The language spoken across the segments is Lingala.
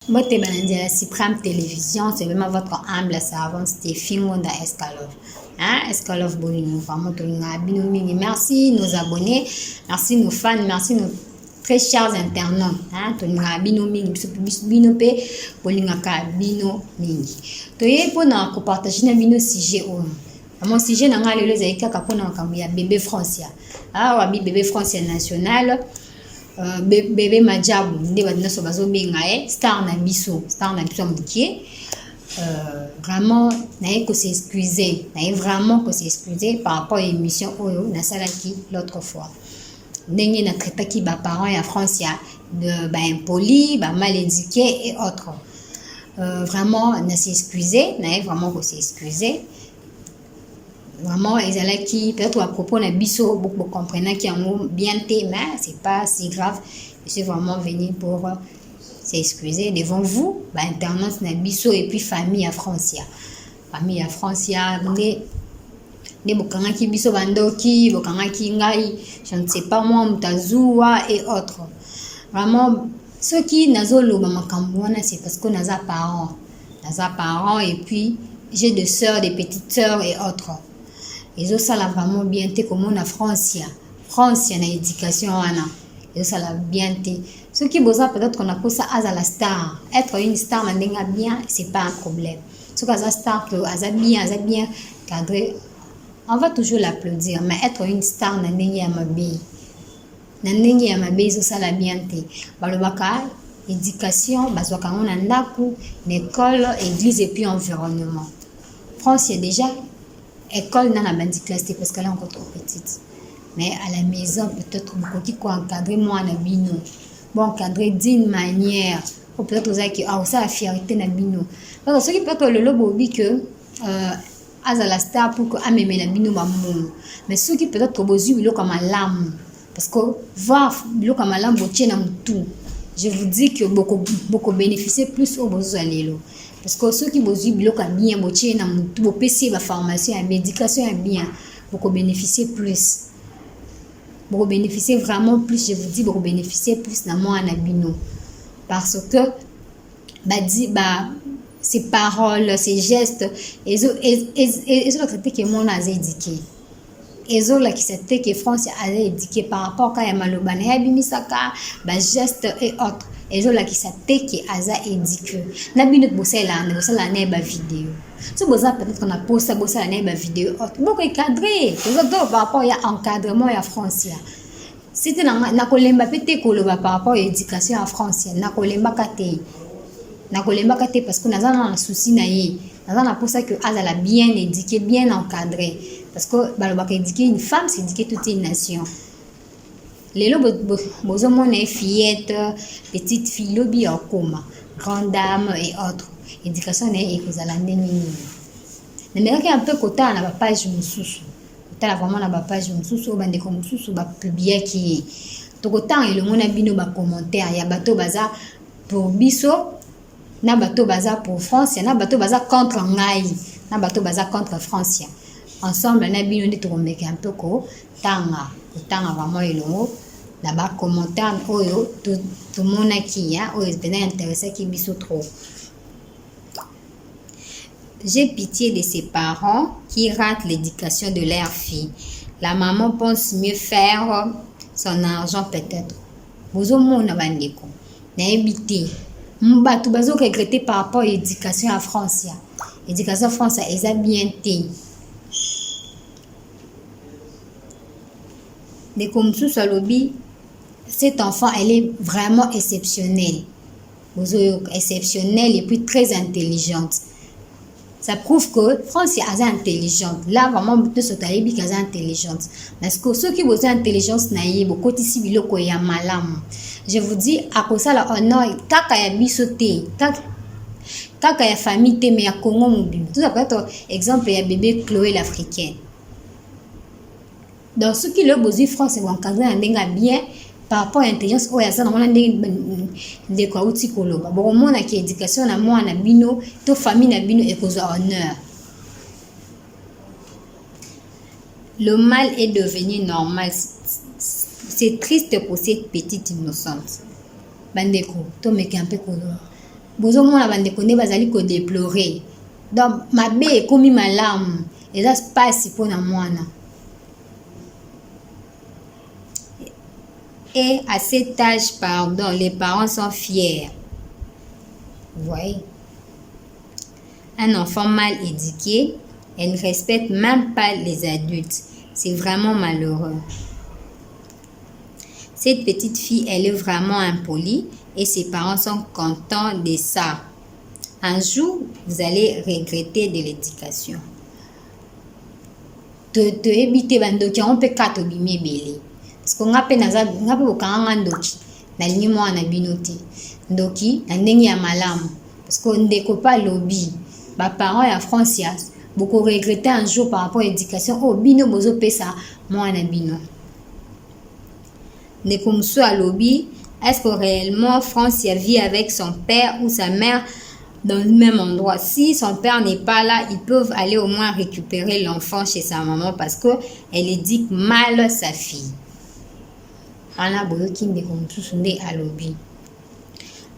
Bote Banandia Supreme Télévision, c'est vraiment votre humble servante Stéphine Monda Escalov. Hein? Escalov Bolino, vraiment tout le monde. Merci nos abonnés, merci nos fans, merci nos très chers internautes. Hein? Tout le monde bino mingi, bino pe, bolingaka bino mingi. Toye pour nous partager na bino sujet o. Mon sujet nanga lelo zaika kapona kambi ya bébé Francia. Ah, wabi bébé Francia national. Bébé Madjabou nde badina so bazobenga star na biso mokie vraiment naye ko s'excuser vraiment ko s'excuser par rapport à l'émission oyo nasalaki l'autre fois ndenge na traitaki ba parents ya Francia de ba impoli ba mal éduqués et autres vraiment na s'excuser naye vraiment ko s'excuser. Vraiment, qui peut-être à propos de biso, beaucoup comprenant qui ont bien mais c'est pas si grave. Je suis vraiment venu pour s'excuser devant vous. Bah, internet na biso et puis famille à Francia. Famille à Francia, des bokanga qui biso bandoki, bokanga qui ngai, je ne sais pas moi, mutazoua et autres. Vraiment, ceux qui nazolo makamwana, c'est parce que naza parents et puis j'ai des sœurs, des petites sœurs et autres. Ils ont ça vraiment bien té comme on a Francia na éducation ana. Ils ont ça bien té. Ce qui besoin peut-être qu'on appelle ça à la star. Être une star mandenga bien, c'est pas un problème. Ce que la star que aza bien cadré, on va toujours l'applaudir. Mais être une star nandenga amabi. Nandenga amabi ils ont ça bien té. Balobaka éducation, bazwaka on ndaku, l'école, église et puis environnement. France déjà école dans la bande classe parce qu'elle est encore trop petite. Mais à la maison, peut-être beaucoup qui encadrer moi na bino. Bon, encadrer d'une manière. Ou peut-être que ça la fierté na bino. Donc ce qui peut être le lobo que à la star pour que ameme na bino mamono. Mais ce qui peut être bozu bilo comme lame parce que voir bilo comme lame botie na mutu. Je vous dis que beaucoup bénéficier plus au bozu alelo. Parce que ceux qui bossent bien, botier na mutu, bopesi ba formation, la médication est bien, beaucoup bénéficier plus. Beaucoup bénéficier vraiment plus, je vous dis, beaucoup bénéficier plus na moi na bino. Parce que ces paroles, ces gestes, ils ont traité que mon a éduqué. Ils ont qui c'était que France a éduqué par rapport à Malobane, Bimisaka, gestes et autres. Et je qui s'attaque qui a éduqué. Na binut bosser la neba vidéo. Ce besoin peut-être qu'on a posé la neba vidéo. Beaucoup encadré. Les autres par rapport à encadrement à Francia. C'était na kolemba pété koloba par rapport à l'éducation à Francia. Na kolemba kate parce que nous avons un souci naïe. Nous avons pour ça que Azala bien éduqué, bien encadré. Parce que balobaka éduquer une femme, c'est éduquer toute une nation. Les bozomone fillettes, petites filles, lobby en coma, grandes dames et autres. Éducation est que vous allez nini. Mais il y a un peu côté à la page mususu. Côté vraiment la page mususu, bande comme mususu, ba publier qui. Tout autant et le monde a bino ba commentaire. Il y a bateau bazar pour biso, na bateau bazar pour France, na bateau bazar contre ngai, na bateau bazar contre France. Ensemble, na bino de tomber un peu ko tanga. Tanga vraiment elongo là-bas commentaire oyo tout le monde qui a oyo est intéressé qui biso trop. J'ai pitié de ces parents qui ratent l'éducation de leur fille. La maman pense mieux faire son argent peut-être. Bozo mona bandeko na ebité mbatu bazo regretter par rapport à l'éducation à France. Éducation française est bien té. Mais comme sous lobby, cet enfant, elle est vraiment exceptionnelle. Exceptionnelle et puis très intelligente. Ça prouve que France est intelligente. Là, vraiment, beaucoup sont allés est intelligente. Parce que ceux qui ont intelligence naïve, beaucoup ici, ils ont malam. Je vous dis, à cause de la honneur, quand il y a bisoté, quand il y a famille, mais il y a Congo mobile. Tout ça peut être exemple, il y a bébé Chloé l'Africaine. Donc, ceux qui l'ont besoin France vont encadrer un bien par rapport à l'intelligence, oh, il y a ça dans mon de quoi outil koloba. Bon, mon a qui éducation na moi na bino, to famille na bino et cause honneur. Le mal est devenu normal. C'est triste pour cette petite innocente. Bandeko, to me campe kolo. bozo mona bandeko nde bazali ko déplorer. Donc mabe ekomi malamu eza spasi mpona mwana. Et à cet âge, pardon, les parents sont fiers. Vous voyez? Un enfant mal éduqué, elle ne respecte même pas les adultes. C'est vraiment malheureux. Cette petite fille, elle est vraiment impolie et ses parents sont contents de ça. Un jour, vous allez regretter de l'éducation. Te ebite bandoki on peut kato bimi ebele. Parce que ngape bokanga ndoki nalingi mwana bino te. Ndoki na ndenge ya malamu. Parce que ndeko pa lobi. Ba parents ya France ya beaucoup regretter un jour par rapport à l'éducation. Oh bino bozo pesa mwana bino. Ndeko musu a lobi. Est-ce que réellement France y vit avec son père ou sa mère dans le même endroit? Si son père n'est pas là, ils peuvent aller au moins récupérer l'enfant chez sa maman parce que elle éduque mal sa fille.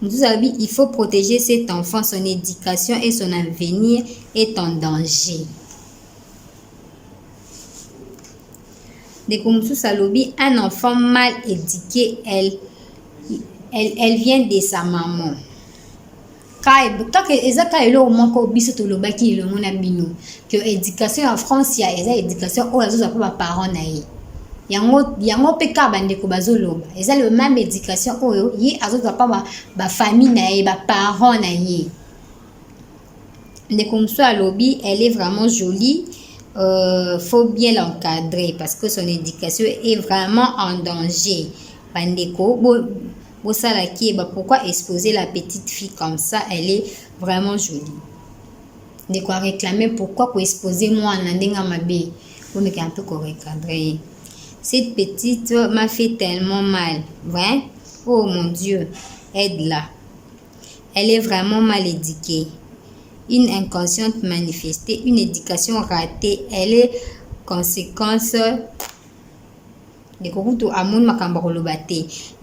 Il faut protéger cet enfant, son éducation et son avenir est en danger. Un enfant mal éduqué, elle vient de sa maman. Que l'éducation en France, il y a l'éducation où les autres parents naïs. Yango peka bandeko bazoloba. Eza le même éducation où yi azoza pa ba famille naïe, ba parents naïe. Ndeko mso alobi, elle est vraiment jolie. Faut bien l'encadrer parce que son éducation est vraiment en danger. Bandeko pourquoi exposer la petite fille comme ça? Elle est vraiment jolie. De quoi réclamer pourquoi exposer moi en ndenga mabe? Pour me un peu recadrer. Cette petite m'a fait tellement mal. Ouais? Oh mon Dieu, aide-la. Elle est vraiment mal éduquée. Une inconsciente manifestée, une éducation ratée. Elle est conséquence.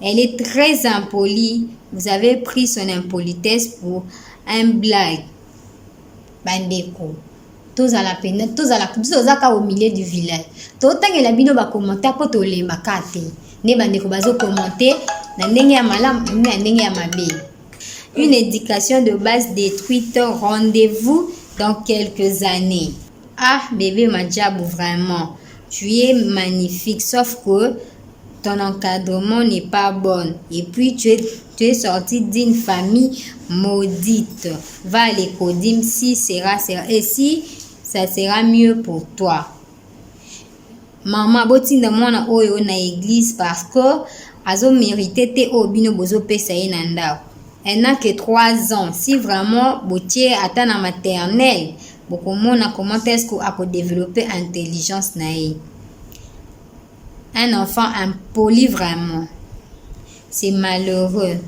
Elle est très impolie. Vous avez pris son impolitesse pour un blague. Bandeko. Tous à la peine, tous à la coupe, au milieu du village. Tout le temps, il a commenté pour tous les makate. Ne bandeko bazo commenter. Une éducation de base détruite. Rendez-vous dans quelques années. Ah, bébé Madjabou, vraiment. Tu es magnifique, sauf que ton encadrement n'est pas bon. Et puis, tu es sorti d'une famille maudite. Va à l'écodim, si sera. Et si ça sera mieux pour toi. Maman, botinda mwana oyo na église parce que azo mérité te obino bozo pesa nanda. Elle n'a que 3 ans. Si vraiment botier atteint la maternelle, comment est-ce qu'on peut développer intelligence naïe? Un enfant impoli vraiment. C'est malheureux.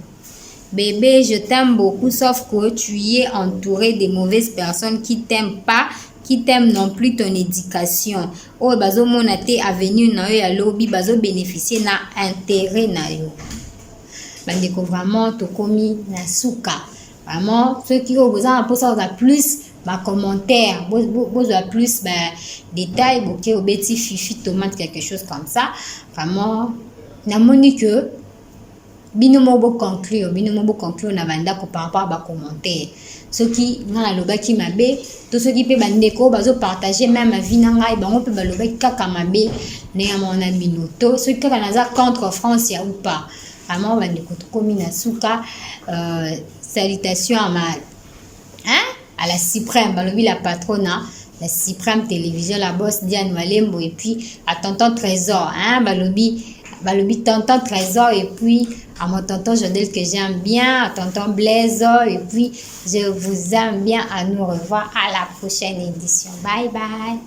Bébé, je t'aime beaucoup, sauf que tu es entouré de mauvaises personnes qui t'aiment pas, qui t'aiment non plus ton éducation. Oh, bazo monate avenue na yo ya lobby, bazo bénéficier na intérêt na yo. Bandeko vraiment tokomi na suka. Vraiment, ceux qui ont besoin de ça plus commentaires, besoin plus détails, bokeh obeti fifi tomate quelque chose comme ça. Vraiment, na moni que bino mo conclure na banda ko par rapport à commentaires. Ceux qui na lobaki mabe, tous ceux qui pe bandeko bazo partager même vie na ngai bango pe balobaki kaka mabe ne ya mona binoto, ceux qui kanaza contre France ya ou pas. Vraiment bandeko tokomi na suka. Salutations à la Suprême, balobi la patronne, la Suprême Télévision, la boss Diane Malembo, et puis à tonton Trésor, balobi tonton Trésor, et puis à mon tonton Jodel que j'aime bien, à tonton Blaise, et puis je vous aime bien. À nous revoir à la prochaine édition. Bye bye.